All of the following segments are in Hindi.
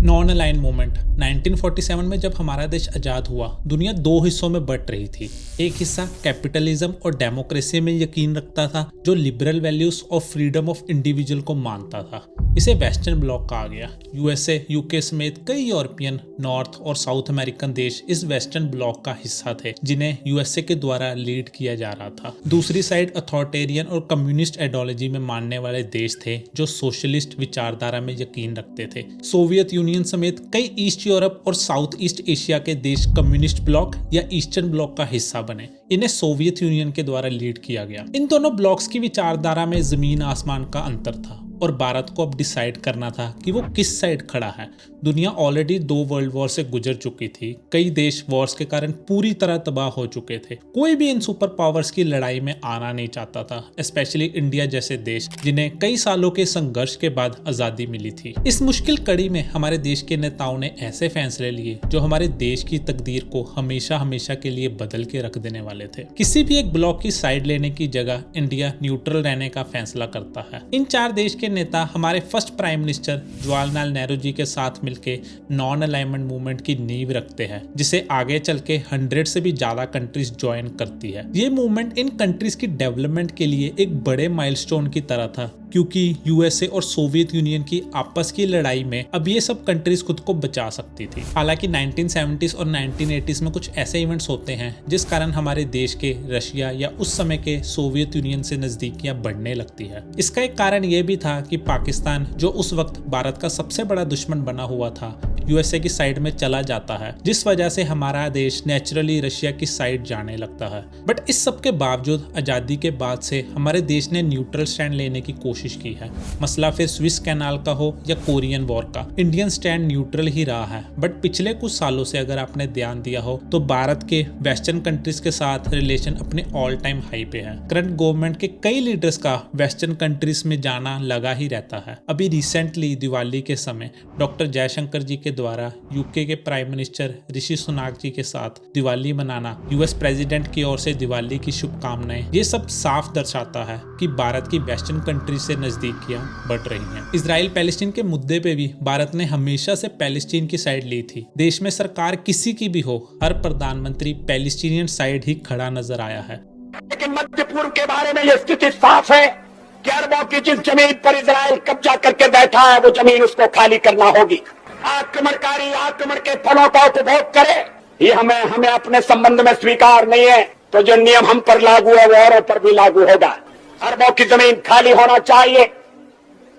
नॉन अलाइन मूवमेंट 1947 में जब हमारा देश आज़ाद हुआ, दुनिया दो हिस्सों में बट रही थी। एक हिस्सा कैपिटलिज्म और डेमोक्रेसी में यकीन रखता था, जो लिबरल वैल्यूज और फ्रीडम ऑफ इंडिविजुअल को मानता था। इसे वेस्टर्न ब्लॉक कहा गया। यूएसए, यूके समेत कई यूरोपियन, नॉर्थ और साउथ अमेरिकन देश इस वेस्टर्न ब्लॉक का हिस्सा थे, जिन्हें यूएसए के द्वारा लीड किया जा रहा था। दूसरी साइड अथॉरिटेरियन और कम्युनिस्ट आइडियोलॉजी में मानने वाले देश थे, जो सोशलिस्ट विचारधारा में यकीन रखते थे। सोवियत यूनियन समेत कई ईस्ट यूरोप और साउथ ईस्ट एशिया के देश कम्युनिस्ट ब्लॉक या ईस्टर्न ब्लॉक का हिस्सा बने। इन्हें सोवियत यूनियन के द्वारा लीड किया गया। इन दोनों ब्लॉक्स की विचारधारा में जमीन आसमान का अंतर था और भारत को अब डिसाइड करना था कि वो किस साइड खड़ा है। दुनिया ऑलरेडी 2 वर्ल्ड वॉर से गुजर चुकी थी। कई देश वॉर्स के कारण पूरी तरह तबाह हो चुके थे। कोई भी इन सुपर पावर्स की लड़ाई में आना नहीं चाहता था, स्पेशली इंडिया जैसे देश, जिन्हें कई सालों के संघर्ष के बाद आजादी मिली थी। इस मुश्किल कड़ी में हमारे देश के नेताओं ने ऐसे फैसले लिए जो हमारे देश की तकदीर को हमेशा हमेशा के लिए बदल के रख देने वाले थे। किसी भी एक ब्लॉक की साइड लेने की जगह इंडिया न्यूट्रल रहने का फैसला करता है। इन 4 देश के नेता हमारे first prime minister Jawaharlal Nehru ji के साथ मिलकर नॉन अलाइनमेंट मूवमेंट की नींव रखते हैं, जिसे आगे चल के 100 से भी ज्यादा कंट्रीज ज्वाइन करती है। ये मूवमेंट इन कंट्रीज की डेवलपमेंट के लिए एक बड़े माइलस्टोन की तरह था, क्योंकि यूएसए और सोवियत यूनियन की आपस की लड़ाई में अब ये सब कंट्रीज खुद को बचा सकती थी। हालांकि 1970s और 1980s में कुछ ऐसे इवेंट्स होते हैं जिस कारण हमारे देश के रशिया या उस समय के सोवियत यूनियन से नजदीकियां बढ़ने लगती है। इसका एक कारण ये भी था कि पाकिस्तान, जो उस वक्त भारत का सबसे बड़ा दुश्मन बना हुआ था, यूएसए की साइड में चला जाता है, जिस वजह से हमारा देश नेचुरली रशिया की साइड जाने लगता है। बट इस सब के बावजूद आजादी के बाद से हमारे देश ने न्यूट्रल स्टैंड लेने की कोशिश की है। मसला फिर स्विस कैनाल का हो या कोरियन वॉर का, इंडियन स्टैंड न्यूट्रल ही रहा है। बट पिछले कुछ सालों से अगर आपने ध्यान दिया हो तो भारत के वेस्टर्न कंट्रीज के साथ रिलेशन अपने ऑल टाइम हाई पे है। करंट गवर्नमेंट के कई लीडर्स का वेस्टर्न कंट्रीज में जाना लगा ही रहता है। अभी रिसेंटली दिवाली के समय डॉक्टर जयशंकर जी के द्वारा यूके के प्राइम मिनिस्टर ऋषि सुनाक जी के साथ दिवाली मनाना, यूएस प्रेसिडेंट की ओर से दिवाली की शुभकामनाएं, ये सब साफ दर्शाता है कि भारत की वेस्टर्न कंट्री से नजदीकियां बढ़ रही हैं। इजराइल पैलेस्टीन के मुद्दे पे भी भारत ने हमेशा से पैलेस्टीन की साइड ली थी। देश में सरकार किसी की भी हो, हर प्रधानमंत्री पैलेस्टीनियन साइड ही खड़ा नजर आया है। लेकिन मध्य पूर्व के बारे में यह स्थिति साफ है कि अरबों की जिस जमीन पर इजराइल कब्जा करके बैठा है, वो जमीन उसको खाली करना होगी। आक्रमणकारी आक्रमण के फलों का उपभोग करे, ये हमें अपने संबंध में स्वीकार नहीं है। तो जो नियम हम पर लागू है वो औरों पर भी लागू होगा। अरबों की जमीन खाली होना चाहिए।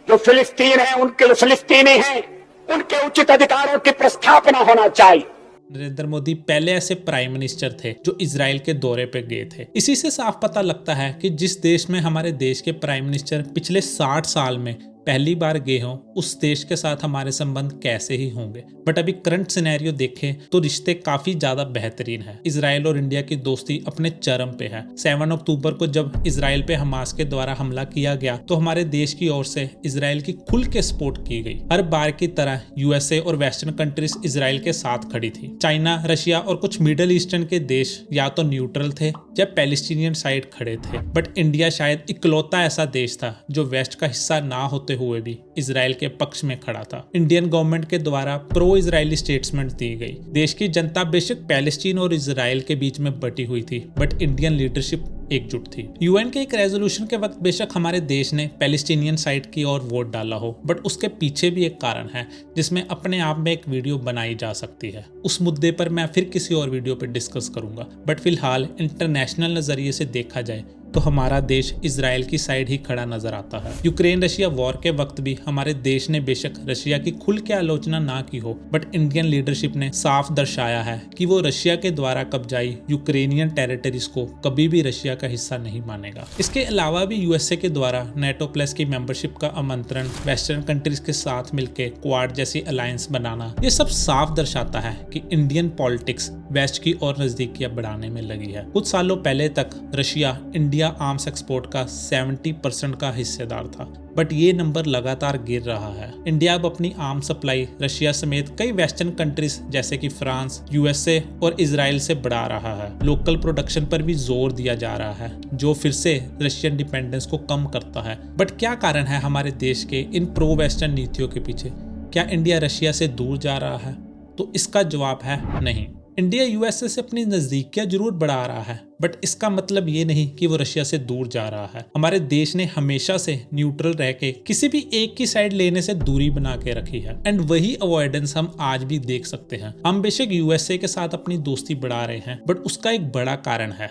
जो फिलिस्तीन है, उनके जो फिलिस्तीनी हैं, उनके उचित अधिकारों की प्रस्थापना होना चाहिए। नरेंद्र मोदी पहले ऐसे प्राइम मिनिस्टर थे जो इजराइल के दौरे पे गए थे। इसी से साफ पता लगता है कि जिस देश में हमारे देश के प्राइम मिनिस्टर पिछले 60 साल में पहली बार गए हों, उस देश के साथ हमारे संबंध कैसे ही होंगे। बट अभी करंट सिनेरियो देखें तो रिश्ते काफी ज्यादा बेहतरीन है। इजराइल और इंडिया की दोस्ती अपने चरम पे है। 7 अक्टूबर को जब इजराइल पे हमास के द्वारा हमला किया गया तो हमारे देश की ओर से इजराइल की खुल के सपोर्ट की गई। हर बार की तरह यूएसए और वेस्टर्न कंट्रीज इजराइल के साथ खड़ी थी। चाइना, रशिया और कुछ मिडिल ईस्टर्न के देश या तो न्यूट्रल थे या पैलेस्टीनियन साइड खड़े थे। बट इंडिया शायद इकलौता ऐसा देश था जो वेस्ट का हिस्सा ना होते हुए भी इजराइल के पक्ष में खड़ा था। इंडियन गवर्नमेंट के द्वारा प्रो इजरायली स्टेटमेंट दी गई। देश की जनता बेशक पैलेस्टीन और इजराइल के बीच में बटी हुई थी, बट इंडियन लीडरशिप एकजुट थी। यूएन के एक रेजोल्यूशन के वक्त बेशक हमारे देश ने पैलेस्टीनियन साइड की ओर वोट डाला हो, बट उसके पीछे भी एक कारण है जिसमें अपने आप में एक वीडियो बनाई जा सकती है। उस मुद्दे पर मैं फिर किसी और वीडियो पर डिस्कस करूंगा। बट फिलहाल इंटरनेशनल नजरिए से देखा जाए तो हमारा देश इजराइल की साइड ही खड़ा नजर आता है। यूक्रेन रशिया वॉर के वक्त भी हमारे देश ने बेशक रशिया की खुल के आलोचना ना की हो, बट इंडियन लीडरशिप ने साफ दर्शाया है कि वो रशिया के द्वारा कब्जाई यूक्रेनियन टेरिटरीज को कभी भी रशिया का हिस्सा नहीं मानेगा। इसके अलावा भी यूएसए के द्वारा नेटो प्लस की मेंबरशिप का आमंत्रण, वेस्टर्न कंट्रीज के साथ मिलकर क्वाड जैसी अलायंस बनाना, ये सब साफ दर्शाता है कि इंडियन पॉलिटिक्स वेस्ट की ओर नजदीकियां बढ़ाने में लगी है। कुछ सालों पहले तक रशिया इंडिया आर्म्स एक्सपोर्ट का 70% का हिस्सेदार था, बट ये नंबर लगातार गिर रहा है। इंडिया अब अपनी आर्म्स सप्लाई रशिया समेत कई वेस्टर्न कंट्रीज जैसे कि फ्रांस, यूएसए और इजराइल से बढ़ा रहा है। लोकल प्रोडक्शन पर भी जोर दिया जा रहा है, जो फिर से रशियन डिपेंडेंस को कम करता है। बट क्या कारण है हमारे देश के इन प्रो वेस्टर्न नीतियों के पीछे? क्या इंडिया रशिया से दूर जा रहा है? तो इसका जवाब है नहीं। इंडिया यूएसए से अपनी नजदीकियां जरूर बढ़ा रहा है, बट इसका मतलब ये नहीं कि वो रशिया से दूर जा रहा है। हमारे देश ने हमेशा से न्यूट्रल रह के किसी भी एक की साइड लेने से दूरी बना के रखी है, एंड वही अवॉइडेंस हम आज भी देख सकते हैं। हम बेशक यूएसए के साथ अपनी दोस्ती बढ़ा रहे हैं, बट उसका एक बड़ा कारण है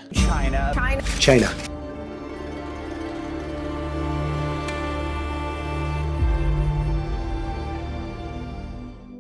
चाइना।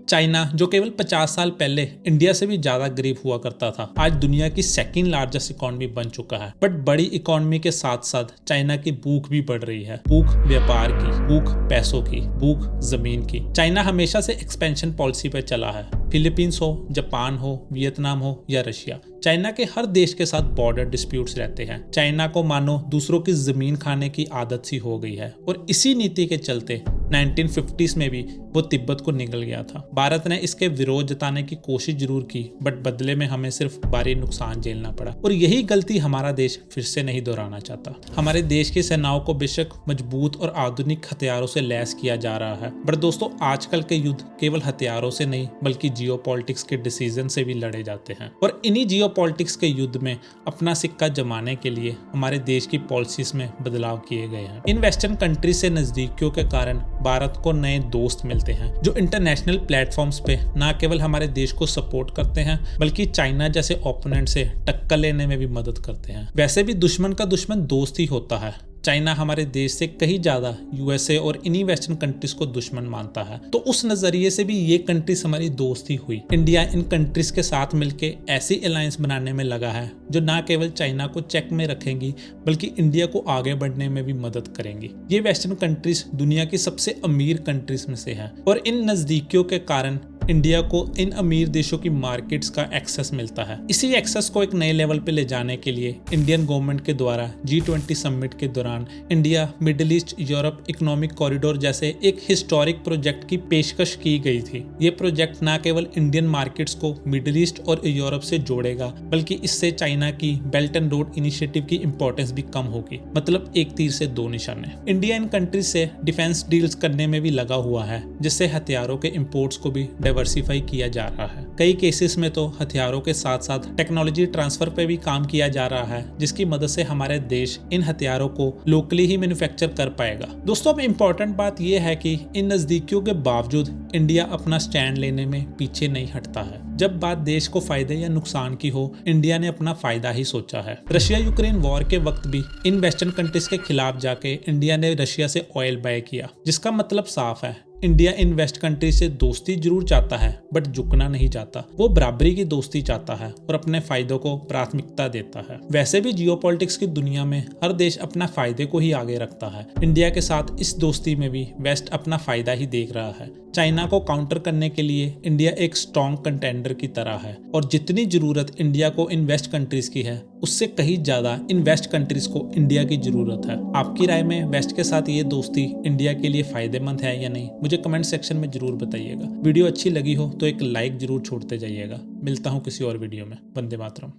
चाइना, जो केवल 50 साल पहले इंडिया से भी ज्यादा गरीब हुआ करता था, आज दुनिया की सेकंड लार्जेस्ट इकोनॉमी बन चुका है। बट बड़ी इकोनॉमी के साथ साथ चाइना की भूख भी बढ़ रही है। भूख व्यापार की, भूख पैसों की, भूख जमीन की। चाइना हमेशा से एक्सपेंशन पॉलिसी पर चला है। फिलीपींस हो, जापान हो, वियतनाम हो या रशिया, चाइना के हर देश के साथ बॉर्डर डिस्प्यूट्स रहते हैं। चाइना को मानो दूसरों की जमीन खाने की आदत सी हो गई है, और इसी नीति के चलते 1950s में भी वो तिब्बत को निगल गया था। भारत ने इसके विरोध जताने की कोशिश जरूर की, बट बदले में हमें सिर्फ भारी नुकसान झेलना पड़ा, और यही गलती हमारा देश फिर से नहीं दोहराना चाहता। हमारे देश की सेनाओं को बेशक मजबूत और आधुनिक हथियारों से लैस किया जा रहा है, बट दोस्तों आजकल के युद्ध केवल हथियारों से नहीं बल्कि जियोपॉलिटिक्स के डिसीजन से भी लड़े जाते हैं। और इन्हीं जियोपॉलिटिक्स के युद्ध में अपना सिक्का जमाने के लिए हमारे देश की पॉलिसीज में बदलाव किए गए हैं। इन वेस्टर्न कंट्री से नजदीकियों के कारण भारत को नए दोस्त मिलते हैं, जो इंटरनेशनल प्लेटफॉर्म्स पे न केवल हमारे देश को सपोर्ट करते हैं बल्कि चाइना जैसे ओपोनेंट से टक्कर लेने में भी मदद करते हैं। वैसे भी दुश्मन का दुश्मन दोस्त ही होता है। चाइना हमारे देश से कहीं ज्यादा यूएसए और इन्हीं वेस्टर्न कंट्रीज को दुश्मन मानता है, तो उस नजरिए से भी ये कंट्रीज हमारी दोस्त ही हुई। इंडिया इन कंट्रीज के साथ मिलकर ऐसी अलायंस बनाने में लगा है जो न केवल चाइना को चेक में रखेंगी बल्कि इंडिया को आगे बढ़ने में भी मदद करेंगी। ये वेस्टर्न कंट्रीज दुनिया की सबसे अमीर कंट्रीज में से है, और इन नजदीकियों के कारण इंडिया को इन अमीर देशों की मार्केट्स का एक्सेस मिलता है। इसी एक्सेस को एक नए लेवल पे ले जाने के लिए इंडियन गवर्नमेंट के द्वारा G20 समिट के दौरान India middle east Europe economic corridor जैसे एक हिस्टोरिक प्रोजेक्ट की पेशकश की गई थी। ये प्रोजेक्ट न केवल इंडियन मार्केट्स को मिडिल ईस्ट और यूरोप से जोड़ेगा, बल्कि इससे चाइना की बेल्ट एंड रोड इनिशिएटिव की इंपॉर्टेंस भी कम होगी। मतलब एक तीर से दो निशाने। इंडिया इन कंट्रीज से डिफेंस डील्स करने में भी लगा हुआ है, जिससे हथियारों के इंपोर्ट्स को भी डाइवर्सिफाई किया जा रहा है। कई केसेस में तो हथियारों के साथ साथ टेक्नोलॉजी ट्रांसफर पे भी काम किया जा रहा है, जिसकी मदद से हमारे देश इन हथियारों को लोकली ही मैन्युफैक्चर कर पाएगा। दोस्तों अब इम्पोर्टेंट बात यह है कि इन नजदीकियों के बावजूद इंडिया अपना स्टैंड लेने में पीछे नहीं हटता है। जब बात देश को फायदे या नुकसान की हो, इंडिया ने अपना फायदा ही सोचा है। रशिया यूक्रेन वॉर के वक्त भी इन वेस्टर्न कंट्रीज के खिलाफ जाके इंडिया ने रशिया से ऑयल बाय किया, जिसका मतलब साफ है इंडिया इन वेस्ट कंट्री से दोस्ती जरूर चाहता है बट झुकना नहीं चाहता। वो बराबरी की दोस्ती चाहता है और अपने फायदों को प्राथमिकता देता है। वैसे भी जियोपॉलिटिक्स की दुनिया में हर देश अपना फायदे को ही आगे रखता है। इंडिया के साथ इस दोस्ती में भी वेस्ट अपना फायदा ही देख रहा है। चाइना को काउंटर करने के लिए इंडिया एक स्ट्रॉन्ग कंटेंडर की तरह है, और जितनी जरूरत इंडिया को इन वेस्ट कंट्रीज की है उससे कहीं ज्यादा इन वेस्ट कंट्रीज को इंडिया की जरूरत है। आपकी राय में वेस्ट के साथ ये दोस्ती इंडिया के लिए फायदेमंद है या नहीं, मुझे कमेंट सेक्शन में जरूर बताइएगा। वीडियो अच्छी लगी हो तो एक लाइक जरूर छोड़ते जाइएगा। मिलता हूँ किसी और वीडियो में। वंदे मातरम।